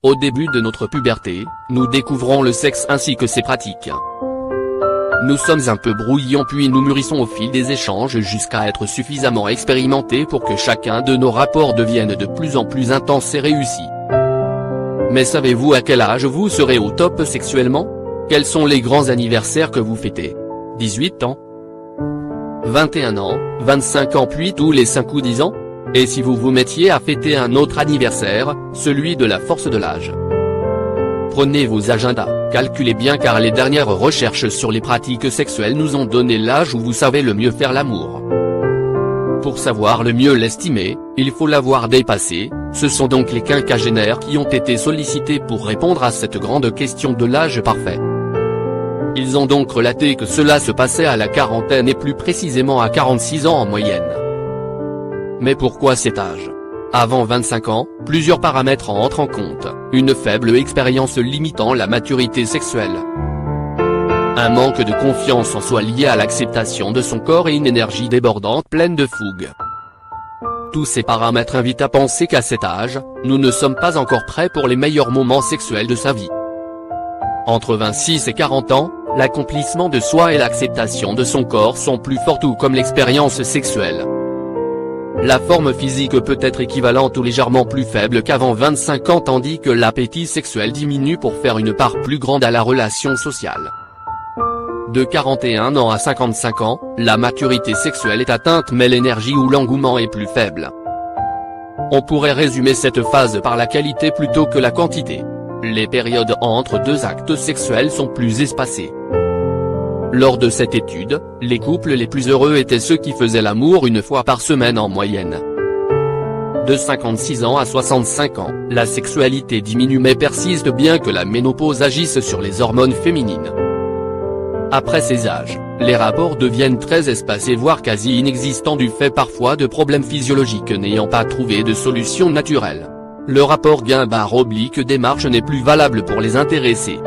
Au début de notre puberté, nous découvrons le sexe ainsi que ses pratiques. Nous sommes un peu brouillons puis nous mûrissons au fil des échanges jusqu'à être suffisamment expérimentés pour que chacun de nos rapports devienne de plus en plus intense et réussi. Mais savez-vous à quel âge vous serez au top sexuellement? Quels sont les grands anniversaires que vous fêtez? 18 ans? 21 ans, 25 ans puis tous les 5 ou 10 ans? Et si vous vous mettiez à fêter un autre anniversaire, celui de la force de l'âge? Prenez vos agendas, calculez bien car les dernières recherches sur les pratiques sexuelles nous ont donné l'âge où vous savez le mieux faire l'amour. Pour savoir le mieux l'estimer, il faut l'avoir dépassé, ce sont donc les quinquagénaires qui ont été sollicités pour répondre à cette grande question de l'âge parfait. Ils ont donc relaté que cela se passait à la quarantaine et plus précisément à 46 ans en moyenne. Mais pourquoi cet âge? Avant 25 ans, plusieurs paramètres entrent en compte, une faible expérience limitant la maturité sexuelle. Un manque de confiance en soi lié à l'acceptation de son corps et une énergie débordante pleine de fougue. Tous ces paramètres invitent à penser qu'à cet âge, nous ne sommes pas encore prêts pour les meilleurs moments sexuels de sa vie. Entre 26 et 40 ans, l'accomplissement de soi et l'acceptation de son corps sont plus forts tout comme l'expérience sexuelle. La forme physique peut être équivalente ou légèrement plus faible qu'avant 25 ans tandis que l'appétit sexuel diminue pour faire une part plus grande à la relation sociale. De 41 ans à 55 ans, la maturité sexuelle est atteinte mais l'énergie ou l'engouement est plus faible. On pourrait résumer cette phase par la qualité plutôt que la quantité. Les périodes entre deux actes sexuels sont plus espacées. Lors de cette étude, les couples les plus heureux étaient ceux qui faisaient l'amour une fois par semaine en moyenne. De 56 ans à 65 ans, la sexualité diminue mais persiste bien que la ménopause agisse sur les hormones féminines. Après ces âges, les rapports deviennent très espacés voire quasi inexistants du fait parfois de problèmes physiologiques n'ayant pas trouvé de solution naturelle. Le rapport gain-démarche n'est plus valable pour les intéressés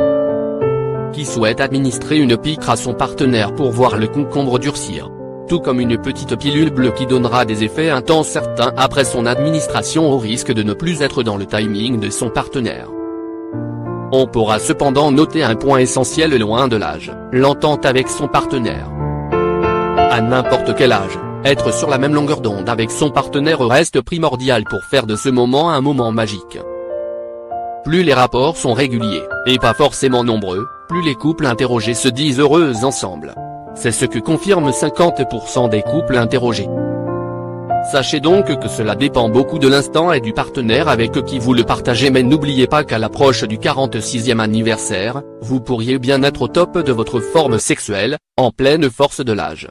qui souhaitent administrer une piqûre à son partenaire pour voir le concombre durcir. Tout comme une petite pilule bleue qui donnera des effets un temps certain après son administration au risque de ne plus être dans le timing de son partenaire. On pourra cependant noter un point essentiel loin de l'âge, l'entente avec son partenaire. À n'importe quel âge, être sur la même longueur d'onde avec son partenaire reste primordial pour faire de ce moment un moment magique. Plus les rapports sont réguliers, et pas forcément nombreux, plus les couples interrogés se disent heureux ensemble. C'est ce que confirment 50% des couples interrogés. Sachez donc que cela dépend beaucoup de l'instant et du partenaire avec qui vous le partagez mais n'oubliez pas qu'à l'approche du 46e anniversaire, vous pourriez bien être au top de votre forme sexuelle, en pleine force de l'âge.